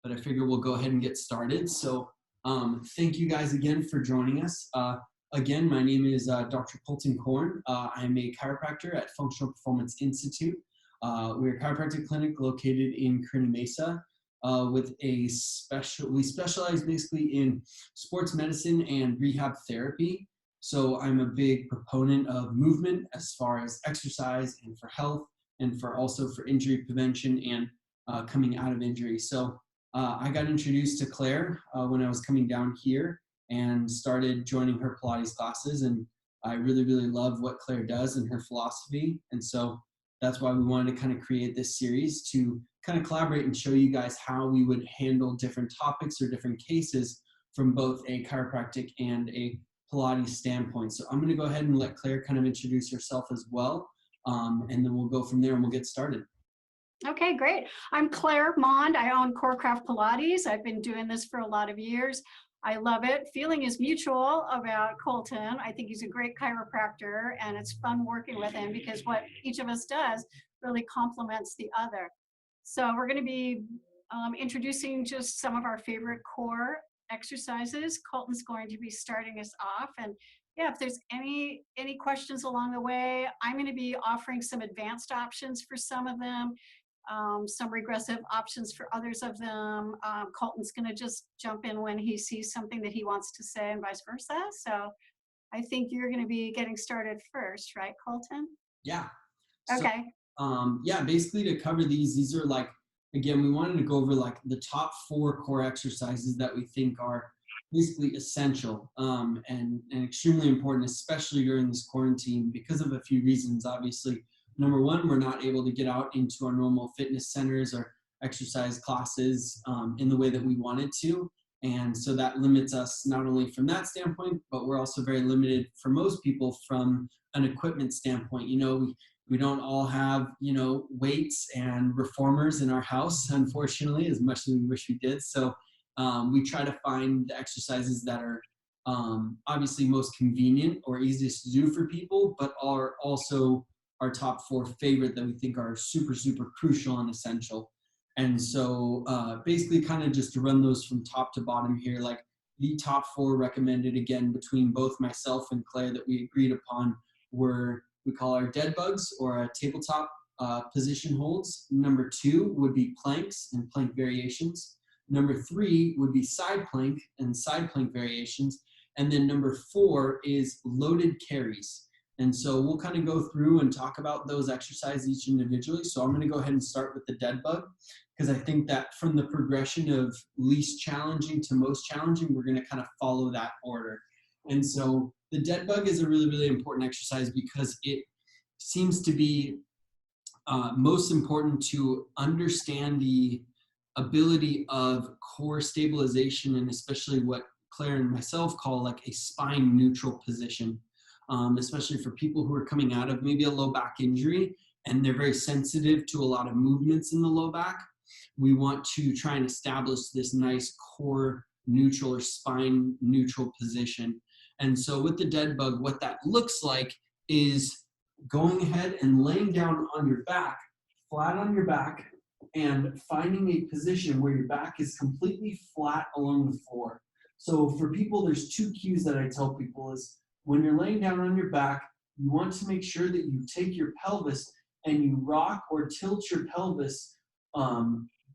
but I figure we'll go ahead and get started. So thank you guys again for joining us. Again, my name is Dr. Colton Korne. I'm a chiropractor at Functional Performance Institute. We're a chiropractic clinic located in Kearny Mesa with we specialize basically in sports medicine and rehab therapy. So I'm a big proponent of movement as far as exercise and for health and also for injury prevention and coming out of injury. So I got introduced to Claire when I was coming down here and started joining her Pilates classes. And I really, really love what Claire does and her philosophy. And so that's why we wanted to kind of create this series to kind of collaborate and show you guys how we would handle different topics or different cases from both a chiropractic and a Pilates standpoint. So I'm going to go ahead and let Claire kind of introduce herself as well. And then we'll go from there and we'll get started. Okay, great. I'm Claire Maund. I own Corecraft Pilates. I've been doing this for a lot of years. I love it. Feeling is mutual about Colton. I think he's a great chiropractor, and it's fun working with him because what each of us does really complements the other. So we're going to be introducing just some of our favorite core exercises. Colton's going to be starting us off, and yeah, if there's any questions along the way, I'm going to be offering some advanced options for some of them. Some regressive options for others of them. Colton's going to just jump in when he sees something that he wants to say and vice versa. So I think you're going to be getting started first, right, Colton? Yeah. Okay. So, yeah, basically to cover these are like, again, we wanted to go over like the top 4 core exercises that we think are basically essential and extremely important, especially during this quarantine because of a few reasons, obviously. Number one, we're not able to get out into our normal fitness centers or exercise classes in the way that we wanted to. And so that limits us not only from that standpoint, but we're also very limited for most people from an equipment standpoint. You know, we don't all have, you know, weights and reformers in our house, unfortunately, as much as we wish we did. So we try to find the exercises that are obviously most convenient or easiest to do for people, but are also our top 4 favorite that we think are super, super crucial and essential. And so basically kind of just to run those from top to bottom here, like the top 4 recommended again between both myself and Claire that we agreed upon were, we call our dead bugs or our tabletop position holds. Number 2 would be planks and plank variations. Number 3 would be side plank and side plank variations. And then number 4 is loaded carries. And so we'll kind of go through and talk about those exercises each individually. So I'm going to go ahead and start with the dead bug because I think that from the progression of least challenging to most challenging, we're going to kind of follow that order. And so the dead bug is a really, really important exercise because it seems to be most important to understand the ability of core stabilization and especially what Claire and myself call like a spine neutral position. Especially for people who are coming out of maybe a low back injury and they're very sensitive to a lot of movements in the low back. We want to try and establish this nice core neutral or spine neutral position. And so with the dead bug, what that looks like is going ahead and laying down on your back, flat on your back, and finding a position where your back is completely flat along the floor. So for people, there's 2 cues that I tell people is when you're laying down on your back, you want to make sure that you take your pelvis and you rock or tilt your pelvis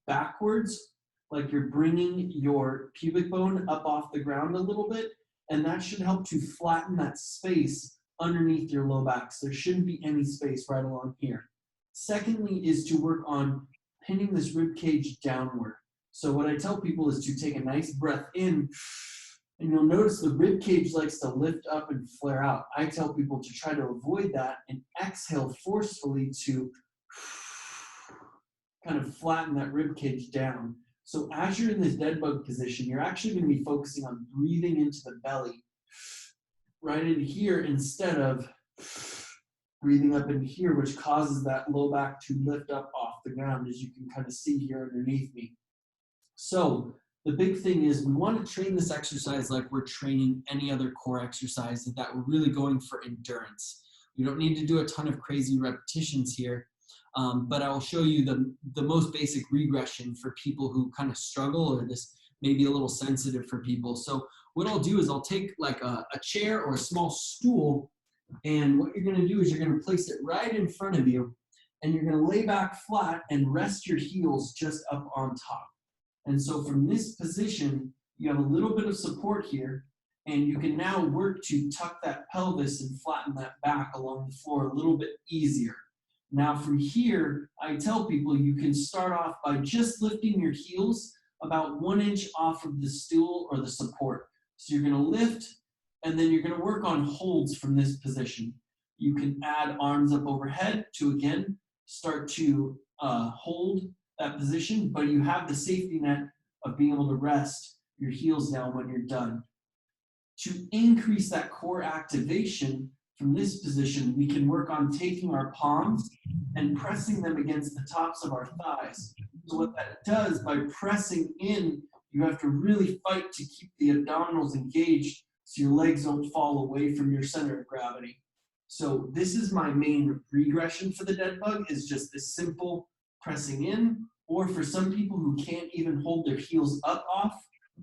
backwards, like you're bringing your pubic bone up off the ground a little bit, and that should help to flatten that space underneath your low back. So there shouldn't be any space right along here. Secondly is to work on pinning this rib cage downward. So what I tell people is to take a nice breath in, and you'll notice the rib cage likes to lift up and flare out. I tell people to try to avoid that and exhale forcefully to kind of flatten that rib cage down. So as you're in this dead bug position, you're actually going to be focusing on breathing into the belly right in here instead of breathing up in here, which causes that low back to lift up off the ground, as you can kind of see here underneath me. So the big thing is we want to train this exercise like we're training any other core exercise, that we're really going for endurance. We don't need to do a ton of crazy repetitions here. But I will show you the most basic regression for people who kind of struggle, or this may be a little sensitive for people. So what I'll do is I'll take like a chair or a small stool, and what you're going to do is you're going to place it right in front of you, and you're going to lay back flat and rest your heels just up on top. And so from this position, you have a little bit of support here, and you can now work to tuck that pelvis and flatten that back along the floor a little bit easier. Now from here, I tell people you can start off by just lifting your heels about 1 inch off of the stool or the support. So you're going to lift, and then you're going to work on holds from this position. You can add arms up overhead to, again, start to hold that position, but you have the safety net of being able to rest your heels down when you're done. To increase that core activation from this position, we can work on taking our palms and pressing them against the tops of our thighs. So what that does, by pressing in, you have to really fight to keep the abdominals engaged so your legs don't fall away from your center of gravity. So this is my main regression for the dead bug, is just this simple pressing in, or for some people who can't even hold their heels up off,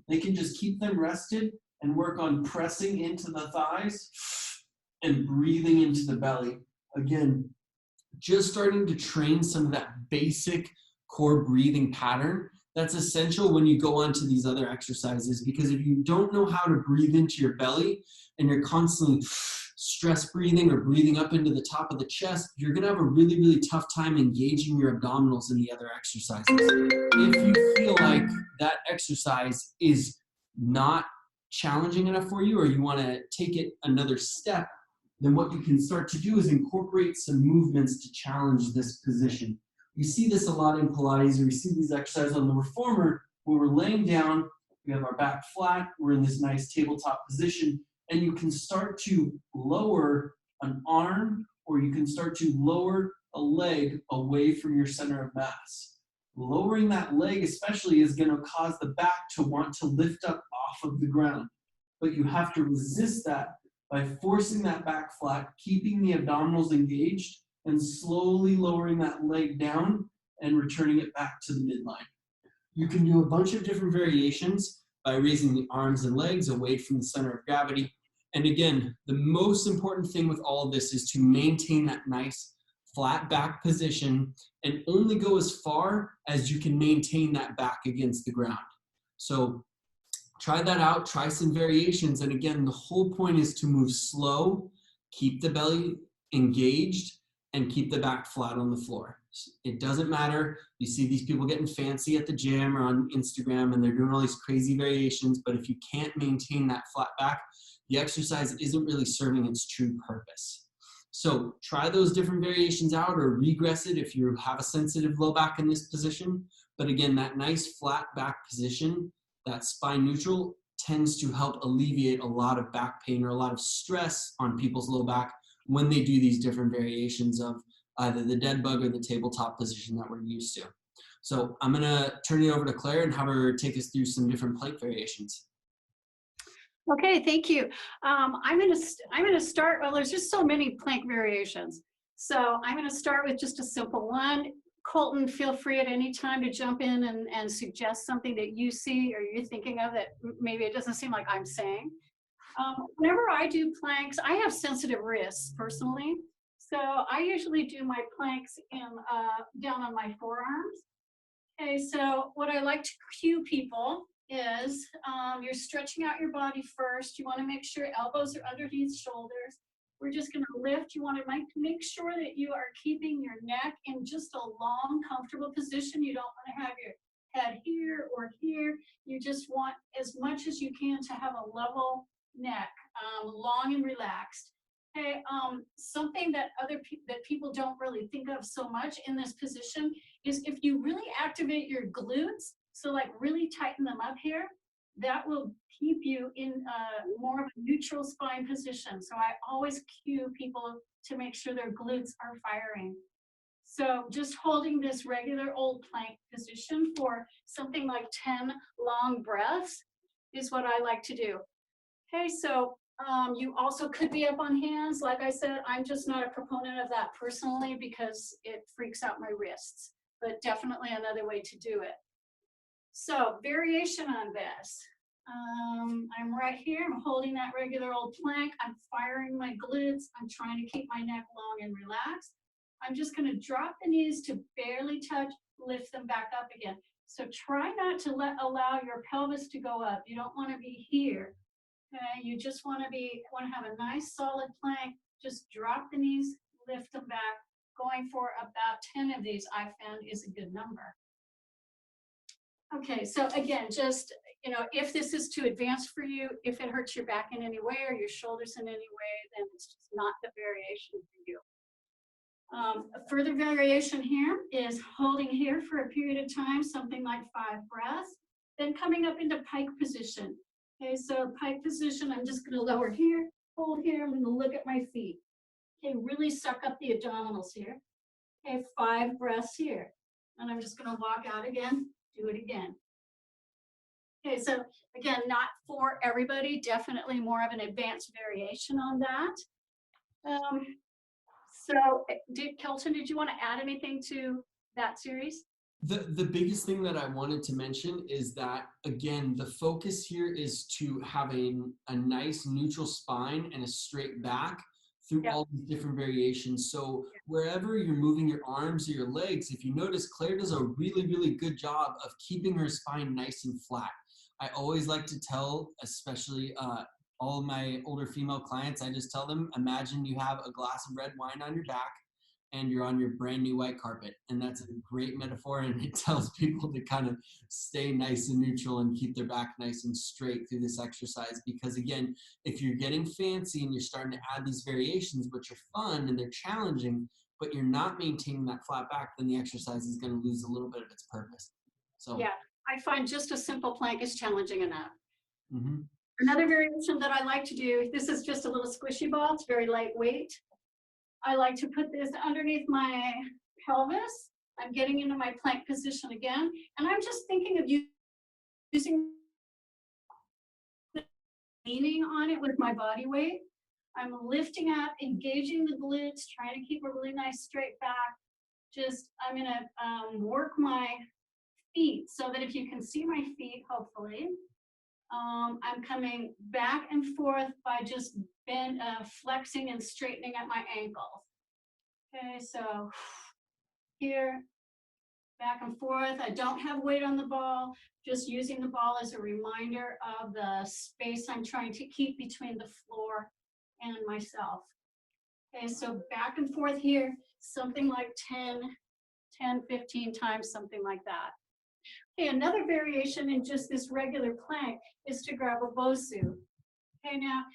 they can just keep them rested and work on pressing into the thighs and breathing into the belly. Again, just starting to train some of that basic core breathing pattern that's essential when you go on to these other exercises, because if you don't know how to breathe into your belly and you're constantly stress breathing or breathing up into the top of the chest, you're going to have a really, really tough time engaging your abdominals in the other exercises. If you feel like that exercise is not challenging enough for you, or you want to take it another step, then what you can start to do is incorporate some movements to challenge this position. You see this a lot in Pilates, or you see these exercises on the reformer where we're laying down, we have our back flat, we're in this nice tabletop position, and you can start to lower an arm, or you can start to lower a leg away from your center of mass. Lowering that leg especially is going to cause the back to want to lift up off of the ground. But you have to resist that by forcing that back flat, keeping the abdominals engaged, and slowly lowering that leg down and returning it back to the midline. You can do a bunch of different variations by raising the arms and legs away from the center of gravity. And again, the most important thing with all of this is to maintain that nice flat back position and only go as far as you can maintain that back against the ground. So try that out, try some variations. And again, the whole point is to move slow, keep the belly engaged, and keep the back flat on the floor. It doesn't matter. You see these people getting fancy at the gym or on Instagram, and they're doing all these crazy variations, but if you can't maintain that flat back, the exercise isn't really serving its true purpose. So try those different variations out, or regress it if you have a sensitive low back in this position. But again, that nice flat back position, that spine neutral, tends to help alleviate a lot of back pain or a lot of stress on people's low back when they do these different variations of either the dead bug or the tabletop position that we're used to. So I'm gonna turn it over to Claire and have her take us through some different plank variations. Okay, thank you. I'm gonna start, well, there's just so many plank variations. So I'm gonna start with just a simple one. Colton, feel free at any time to jump in and suggest something that you see or you're thinking of that maybe it doesn't seem like I'm saying. Whenever I do planks, I have sensitive wrists personally. So I usually do my planks in, down on my forearms. Okay, so what I like to cue people is you're stretching out your body first. You want to make sure elbows are underneath shoulders. We're just going to lift. You want to make sure that you are keeping your neck in just a long, comfortable position. You don't want to have your head here or here. You just want as much as you can to have a level neck, long and relaxed. Okay, something that that people don't really think of so much in this position is if you really activate your glutes, so like really tighten them up here, that will keep you in more of a neutral spine position. So I always cue people to make sure their glutes are firing. So just holding this regular old plank position for something like 10 long breaths is what I like to do. Okay, so You also could be up on hands. Like I said, I'm just not a proponent of that personally because it freaks out my wrists, but definitely another way to do it. So variation on this. I'm right here, I'm holding that regular old plank. I'm firing my glutes. I'm trying to keep my neck long and relaxed. I'm just gonna drop the knees to barely touch, lift them back up again. So try not to allow your pelvis to go up. You don't wanna be here. Okay, you just want to have a nice solid plank. Just drop the knees, lift them back. Going for about 10 of these, I found, is a good number. Okay, so again, just, if this is too advanced for you, if it hurts your back in any way or your shoulders in any way, then it's just not the variation for you. A further variation here is holding here for a period of time, something like 5 breaths, then coming up into pike position. Okay, so pike position, I'm just gonna lower here, hold here, I'm gonna look at my feet. Okay, really suck up the abdominals here. Okay, 5 breaths here. And I'm just gonna walk out again, do it again. Okay, so again, not for everybody, definitely more of an advanced variation on that. So Colton, did you wanna add anything to that series? The biggest thing that I wanted to mention is that, again, the focus here is to have a nice neutral spine and a straight back through all these different variations. So wherever you're moving your arms or your legs, if you notice, Claire does a really, really good job of keeping her spine nice and flat. I always like to tell, especially all my older female clients, I just tell them, imagine you have a glass of red wine on your back and you're on your brand new white carpet. And that's a great metaphor. And it tells people to kind of stay nice and neutral and keep their back nice and straight through this exercise. Because again, if you're getting fancy and you're starting to add these variations, which are fun and they're challenging, but you're not maintaining that flat back, then the exercise is going to lose a little bit of its purpose. So yeah, I find just a simple plank is challenging enough. Mm-hmm. Another variation that I like to do, this is just a little squishy ball, it's very lightweight. I like to put this underneath my pelvis. I'm getting into my plank position again, and I'm just thinking of using leaning on it with my body weight. I'm lifting up, engaging the glutes, trying to keep a really nice straight back. Just, I'm gonna work my feet so that if you can see my feet, hopefully, I'm coming back and forth by just flexing and straightening at my ankles. Okay, so here, back and forth. I don't have weight on the ball, just using the ball as a reminder of the space I'm trying to keep between the floor and myself. Okay, so back and forth here, something like 10, 15 times, something like that. Okay, another variation in just this regular plank is to grab a Bosu. Okay, now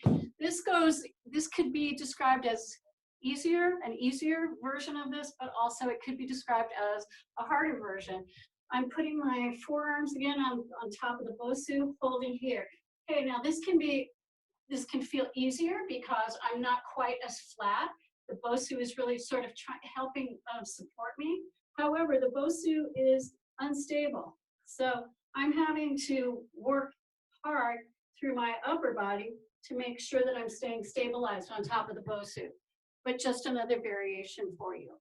this could be described as an easier version of this, but also it could be described as a harder version. I'm putting my forearms again on top of the Bosu, holding here. Okay, now this can feel easier because I'm not quite as flat. The Bosu is really sort of helping support me. However, the Bosu is unstable. So I'm having to work hard through my upper body to make sure that I'm staying stabilized on top of the Bosu. But just another variation for you.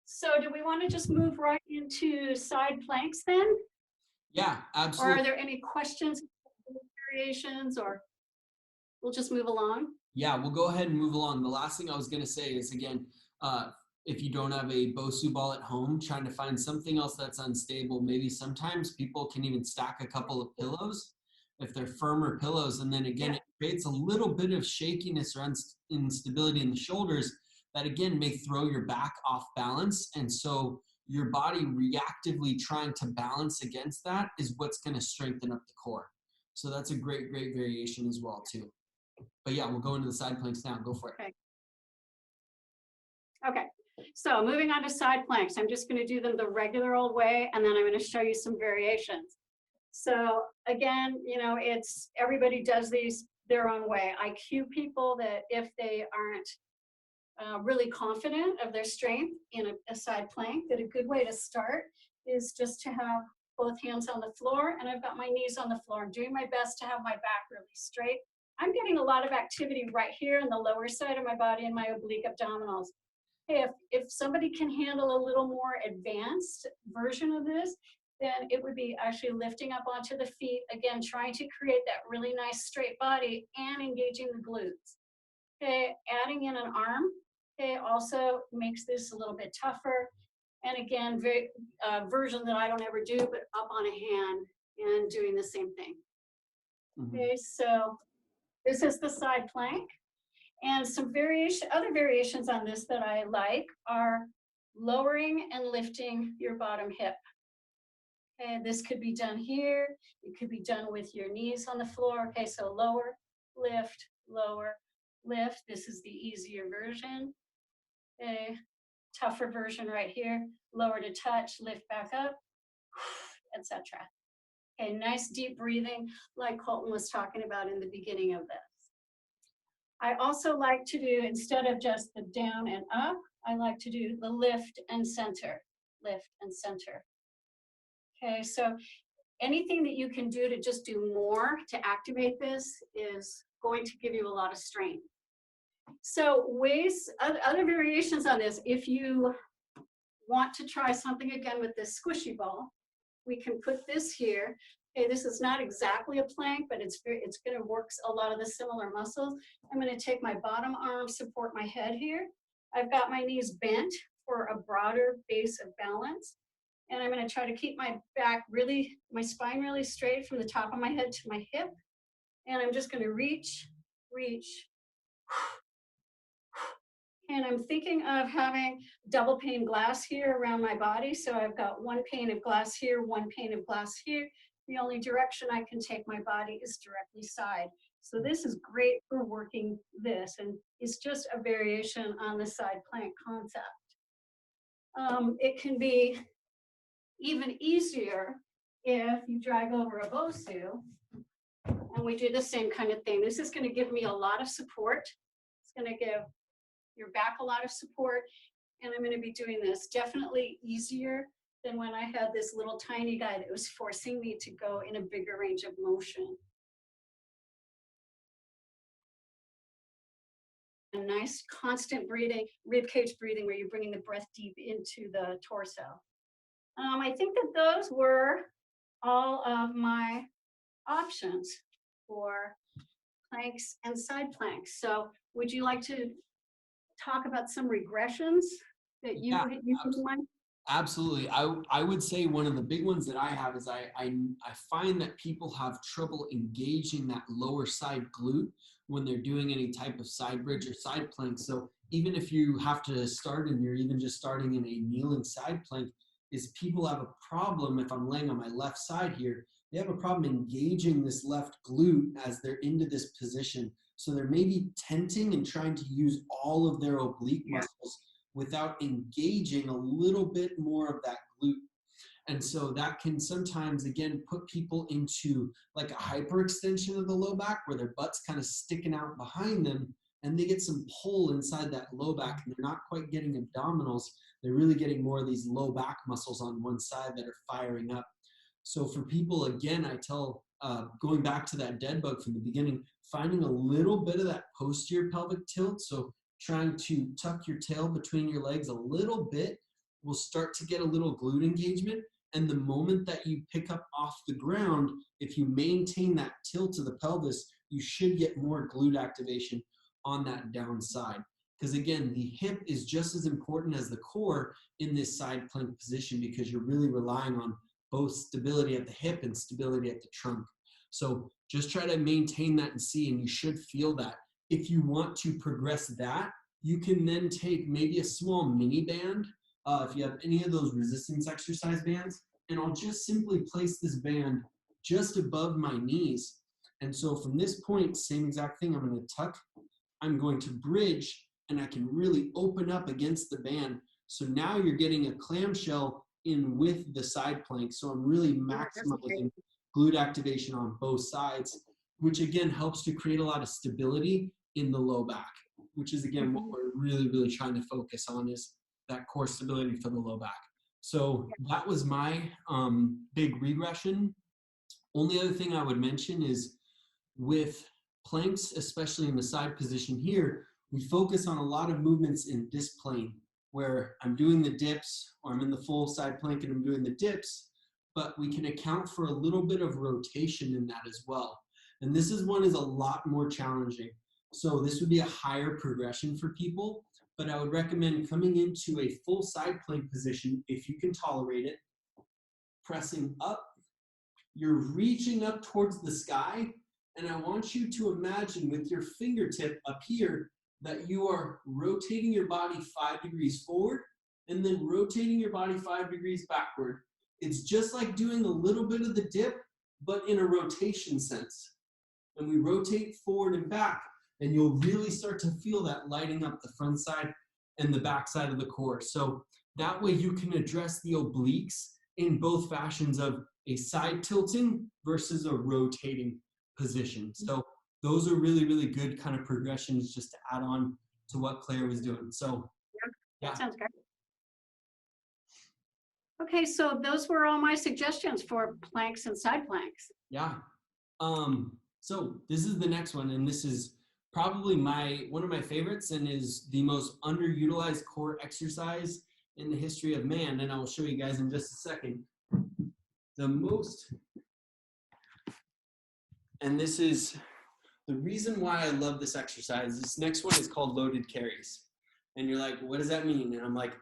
So do we want to just move right into side planks then? Yeah, absolutely. Or are there any questions, variations, or we'll just move along? Yeah, we'll go ahead and move along. The last thing I was going to say is, again, if you don't have a Bosu ball at home, trying to find something else that's unstable. Maybe sometimes people can even stack a couple of pillows if they're firmer pillows. And then again, it creates a little bit of shakiness or instability in the shoulders that again may throw your back off balance. And so your body reactively trying to balance against that is what's going to strengthen up the core. So that's a great variation as well too. But yeah, we'll go into the side planks now. Go for it. Okay. So moving on to side planks, I'm just going to do them the regular old way, and then I'm going to show you some variations. So again, everybody does these their own way. I cue people that if they aren't really confident of their strength in a side plank, that a good way to start is just to have both hands on the floor, and I've got my knees on the floor. I'm doing my best to have my back really straight. I'm getting a lot of activity right here in the lower side of my body and my oblique abdominals. Hey, if somebody can handle a little more advanced version of this, then it would be actually lifting up onto the feet, again, trying to create that really nice straight body and engaging the glutes. Okay, adding in an arm, okay, also makes this a little bit tougher. And again, very version that I don't ever do, but up on a hand and doing the same thing. Okay, so this is the side plank. And some other variations on this that I like are lowering and lifting your bottom hip. Okay, this could be done here. It could be done with your knees on the floor. Okay, so lower, lift, lower, lift. This is the easier version. Okay, tougher version right here. Lower to touch, lift back up, etc. Okay, nice deep breathing like Colton was talking about in the beginning of this. I also like to do, instead of just the down and up, I like to do the lift and center, lift and center. Okay, so anything that you can do to just do more to activate this is going to give you a lot of strength. So other variations on this, if you want to try something again with this squishy ball, we can put this here. Okay, this is not exactly a plank, but it's going to work a lot of the similar muscles. I'm going to take my bottom arm, support my head here. I've got my knees bent for a broader base of balance. And I'm going to try to keep my my spine really straight from the top of my head to my hip. And I'm just going to reach, reach. And I'm thinking of having double pane glass here around my body. So I've got one pane of glass here, one pane of glass here. The only direction I can take my body is directly side. So this is great for working this, and it's just a variation on the side plank concept. It can be even easier if you drag over a Bosu, and we do the same kind of thing. This is going to give me a lot of support. It's going to give your back a lot of support, and I'm going to be doing this definitely easier than when I had this little tiny guy that was forcing me to go in a bigger range of motion. A nice constant breathing, ribcage breathing, where you're bringing the breath deep into the torso. I think that those were all of my options for planks and side planks. So would you like to talk about some regressions that you can mind? Absolutely. I would say one of the big ones that I have is I find that people have trouble engaging that lower side glute when they're doing any type of side bridge or side plank. So even if you have to start and you're even just starting in a kneeling side plank, is people have a problem, if I'm laying on my left side here, they have a problem engaging this left glute as they're into this position. So they're maybe tenting and trying to use all of their oblique muscles without engaging a little bit more of that glute. And so that can sometimes, again, put people into like a hyperextension of the low back where their butt's kind of sticking out behind them, and they get some pull inside that low back, and they're not quite getting abdominals. They're really getting more of these low back muscles on one side that are firing up. So for people, again, I tell, going back to that dead bug from the beginning, finding a little bit of that posterior pelvic tilt. So trying to tuck your tail between your legs a little bit will start to get a little glute engagement. And the moment that you pick up off the ground, if you maintain that tilt of the pelvis, you should get more glute activation on that downside. Because again, the hip is just as important as the core in this side plank position, because you're really relying on both stability at the hip and stability at the trunk. So just try to maintain that and see, and you should feel that. If you want to progress that, you can then take maybe a small mini band, if you have any of those resistance exercise bands, and I'll just simply place this band just above my knees. And so from this point, same exact thing, I'm going to tuck, I'm going to bridge, and I can really open up against the band. So now you're getting a clamshell in with the side plank. So I'm really maximizing glute activation on both sides, which again helps to create a lot of stability in the low back, which is again what we're really, really trying to focus on, is that core stability for the low back. So that was my big regression. Only other thing I would mention is with planks, especially in the side position here, we focus on a lot of movements in this plane where I'm doing the dips, or I'm in the full side plank and I'm doing the dips, but we can account for a little bit of rotation in that as well. And this is a lot more challenging. So this would be a higher progression for people, but I would recommend coming into a full side plank position if you can tolerate it, pressing up. You're reaching up towards the sky, and I want you to imagine with your fingertip up here that you are rotating your body 5 degrees forward and then rotating your body 5 degrees backward. It's just like doing a little bit of the dip, but in a rotation sense. And we rotate forward and back, and you'll really start to feel that lighting up the front side and the back side of the core. So that way you can address the obliques in both fashions of a side tilting versus a rotating position. So those are really, really good kind of progressions just to add on to what Claire was doing. So yeah. That sounds great. Okay, so those were all my suggestions for planks and side planks. Yeah. So this is the next one, and this is probably one of my favorites and is the most underutilized core exercise in the history of man, and I will show you guys in just a second. And this is the reason why I love this exercise. This next one is called loaded carries. And you're like, what does that mean? And I'm like,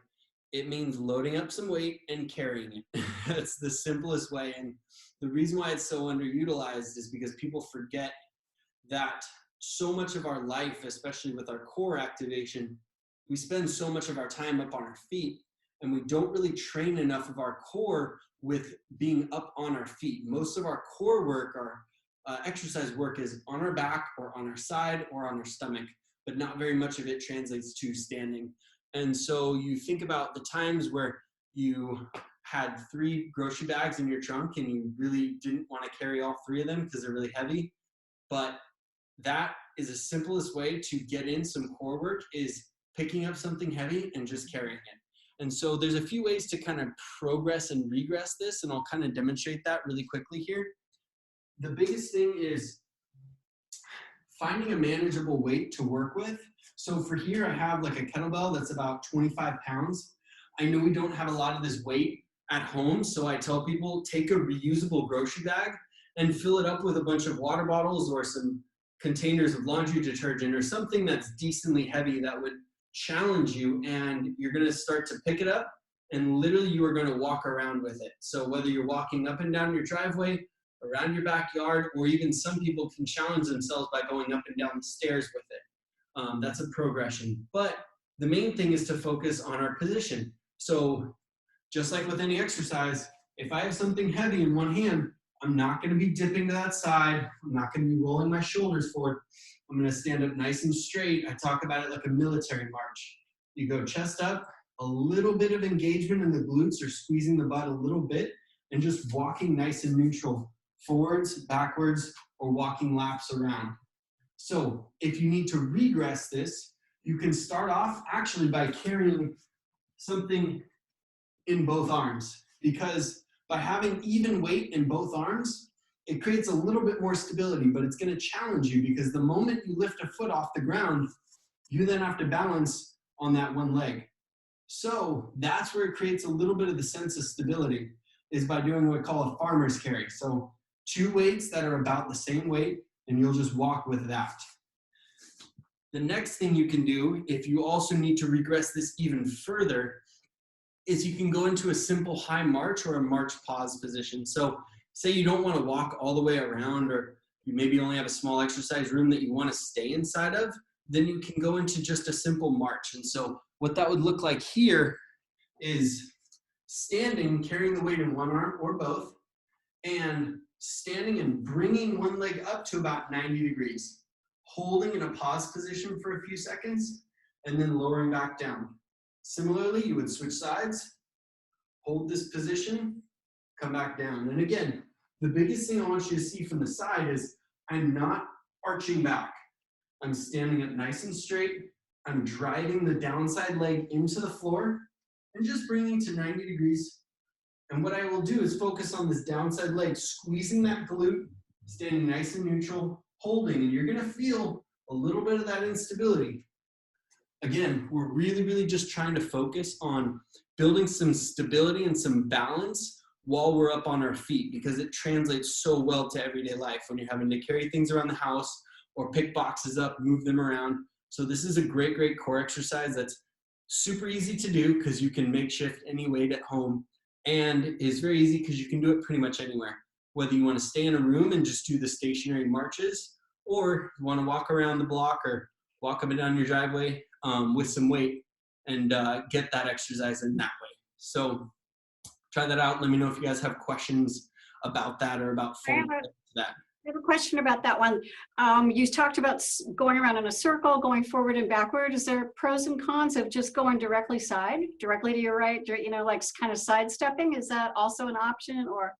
it means loading up some weight and carrying it. That's the simplest way. And the reason why it's so underutilized is because people forget that so much of our life, especially with our core activation, we spend so much of our time up on our feet, and we don't really train enough of our core with being up on our feet. Most of our core work, our exercise work, is on our back or on our side or on our stomach, but not very much of it translates to standing. And so you think about the times where you had 3 grocery bags in your trunk and you really didn't want to carry all 3 of them because they're really heavy. But that is the simplest way to get in some core work, is picking up something heavy and just carrying it. And so there's a few ways to kind of progress and regress this, and I'll kind of demonstrate that really quickly here. The biggest thing is finding a manageable weight to work with. So for here, I have like a kettlebell that's about 25 pounds. I know we don't have a lot of this weight at home, so I tell people take a reusable grocery bag and fill it up with a bunch of water bottles or some containers of laundry detergent or something that's decently heavy that would challenge you, and you're going to start to pick it up and literally you are going to walk around with it. So whether you're walking up and down your driveway, around your backyard, or even some people can challenge themselves by going up and down the stairs with it. That's a progression. But the main thing is to focus on our position. So just like with any exercise, if I have something heavy in one hand, I'm not going to be dipping to that side. I'm not going to be rolling my shoulders forward. I'm going to stand up nice and straight. I talk about it like a military march. You go chest up, a little bit of engagement in the glutes or squeezing the butt a little bit, and just walking nice and neutral, forwards, backwards, or walking laps around. So if you need to regress this, you can start off actually by carrying something in both arms, because by having even weight in both arms, it creates a little bit more stability, but it's going to challenge you because the moment you lift a foot off the ground, you then have to balance on that one leg. So that's where it creates a little bit of the sense of stability, is by doing what we call a farmer's carry. So 2 weights that are about the same weight, and you'll just walk with that. The next thing you can do, if you also need to regress this even further, is you can go into a simple high march or a march pause position. So say you don't want to walk all the way around, or you maybe only have a small exercise room that you want to stay inside of, then you can go into just a simple march. And so what that would look like here is standing, carrying the weight in one arm or both, and standing and bringing one leg up to about 90 degrees, holding in a pause position for a few seconds, and then lowering back down. Similarly, you would switch sides, hold this position, come back down. And again, the biggest thing I want you to see from the side is I'm not arching back. I'm standing up nice and straight. I'm driving the downside leg into the floor and just bringing to 90 degrees. And what I will do is focus on this downside leg, squeezing that glute, standing nice and neutral, holding, and you're going to feel a little bit of that instability. Again, we're really, really just trying to focus on building some stability and some balance while we're up on our feet, because it translates so well to everyday life when you're having to carry things around the house or pick boxes up, move them around. So this is a great, great core exercise that's super easy to do because you can makeshift any weight at home, and is very easy because you can do it pretty much anywhere. Whether you want to stay in a room and just do the stationary marches, or you want to walk around the block or walk up and down your driveway with some weight and get that exercise in that way. So try that out. Let me know if you guys have questions about that or about form that. I have a question about that one. You talked about going around in a circle, going forward and backward. Is there pros and cons of just going directly to your right, you know, like kind of sidestepping? Is that also an option, or?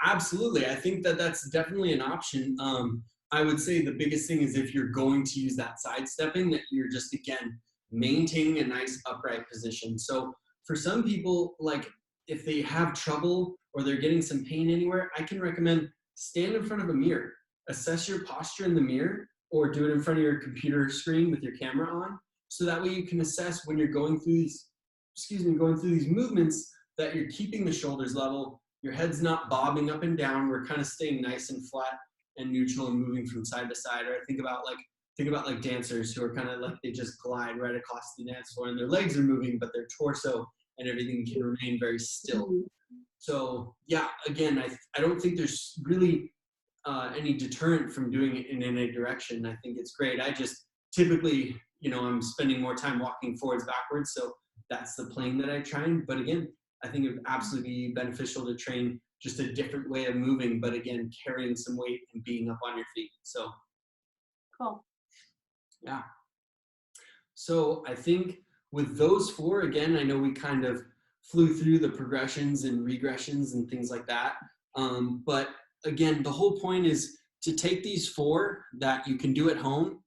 Absolutely. I think that that's definitely an option. I would say the biggest thing is if you're going to use that sidestepping, that you're just, again, maintaining a nice upright position. So for some people, like if they have trouble or they're getting some pain anywhere, I can recommend stand in front of a mirror, assess your posture in the mirror, or do it in front of your computer screen with your camera on. So that way you can assess when you're going through these movements, that you're keeping the shoulders level, your head's not bobbing up and down. We're kind of staying nice and flat and neutral and moving from side to side. Or think about like dancers who are kind of like, they just glide right across the dance floor and their legs are moving, but their torso and everything can remain very still. So yeah, again, I don't think there's really any deterrent from doing it in any direction. I think it's great. I just typically, you know, I'm spending more time walking forwards, backwards. So that's the plane that I train. But again, I think it would absolutely be beneficial to train just a different way of moving, but again, carrying some weight and being up on your feet. So Cool. Yeah. So I think with those four, again, I know we kind of flew through the progressions and regressions and things like that. But again, the whole point is to take these four that you can do at home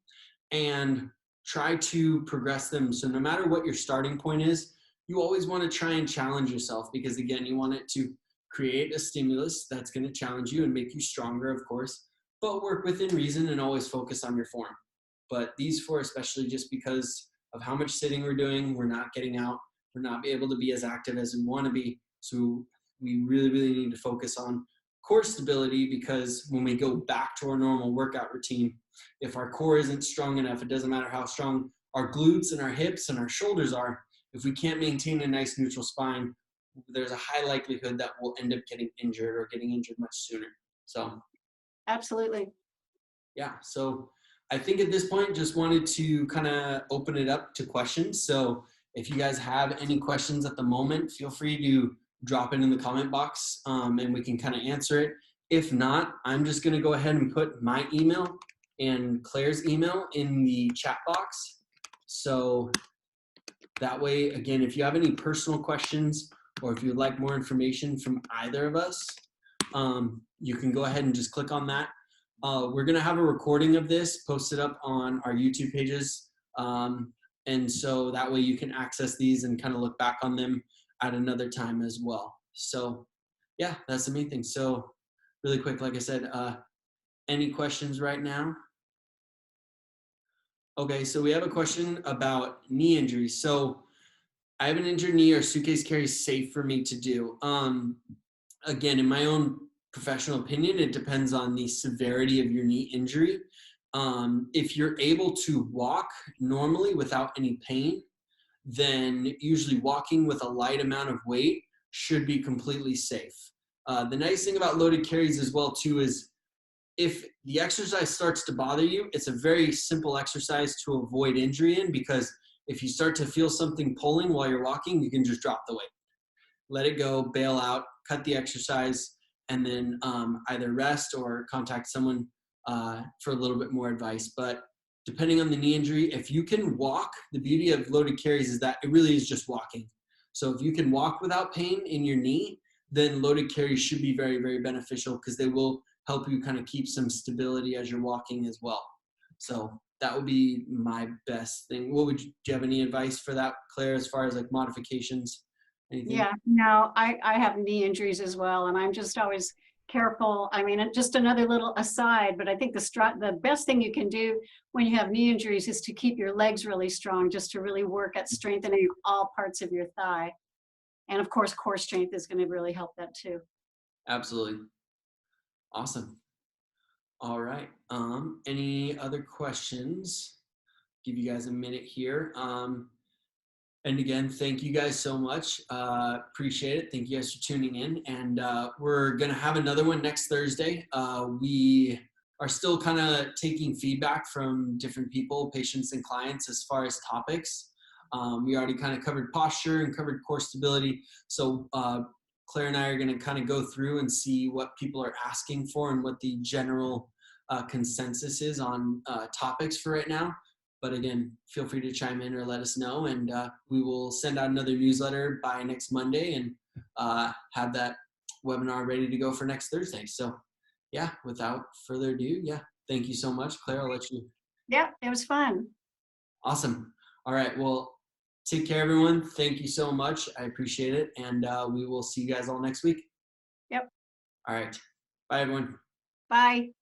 and try to progress them. So no matter what your starting point is, you always want to try and challenge yourself, because again, you want it to create a stimulus that's going to challenge you and make you stronger, of course, but work within reason and always focus on your form. But these four, especially just because of how much sitting we're doing, we're not getting out, we're not able to be as active as we want to be. So we really, really need to focus on core stability, because when we go back to our normal workout routine, if our core isn't strong enough, it doesn't matter how strong our glutes and our hips and our shoulders are, if we can't maintain a nice neutral spine, there's a high likelihood that we'll end up getting injured or getting injured much sooner. So absolutely. Yeah, so I think at this point, just wanted to kind of open it up to questions. So if you guys have any questions at the moment, feel free to drop it in the comment box and we can kind of answer it. If not, I'm just going to go ahead and put my email and Claire's email in the chat box. So that way, again, if you have any personal questions or if you'd like more information from either of us, you can go ahead and just click on that. We're going to have a recording of this posted up on our YouTube pages. And so that way you can access these and kind of look back on them at another time as well. So yeah, that's the main thing. So really quick, like I said, any questions right now? Okay, so we have a question about knee injuries. So I have an injured knee. Are suitcase carries safe for me to do? Again, in my own professional opinion, it depends on the severity of your knee injury. If you're able to walk normally without any pain, then usually walking with a light amount of weight should be completely safe. The nice thing about loaded carries as well too is if the exercise starts to bother you, it's a very simple exercise to avoid injury in, because if you start to feel something pulling while you're walking, you can just drop the weight. Let it go, bail out, cut the exercise, and then either rest or contact someone for a little bit more advice. But depending on the knee injury, if you can walk, the beauty of loaded carries is that it really is just walking. So if you can walk without pain in your knee, then loaded carries should be very, very beneficial, because they will help you kind of keep some stability as you're walking as well. So that would be my best thing. Do you have any advice for that, Claire, as far as like modifications? Anything? Yeah, no, I have knee injuries as well. And I'm just always careful. I mean, just another little aside, but I think the best thing you can do when you have knee injuries is to keep your legs really strong, just to really work at strengthening all parts of your thigh. And of course, core strength is going to really help that too. Absolutely. Awesome. All right. Any other questions? Give you guys a minute here. And again, thank you guys so much. Appreciate it. Thank you guys for tuning in. And we're going to have another one next Thursday. We are still kind of taking feedback from different people, patients and clients, as far as topics. We already kind of covered posture and covered core stability. So Claire and I are going to kind of go through and see what people are asking for and what the general consensus is on topics for right now. But again, feel free to chime in or let us know, and we will send out another newsletter by next Monday and have that webinar ready to go for next Thursday. So yeah, without further ado, yeah, thank you so much. Claire, I'll let you. Yeah, it was fun. Awesome. All right, well, take care, everyone. Thank you so much. I appreciate it, and we will see you guys all next week. Yep. All right. Bye, everyone. Bye.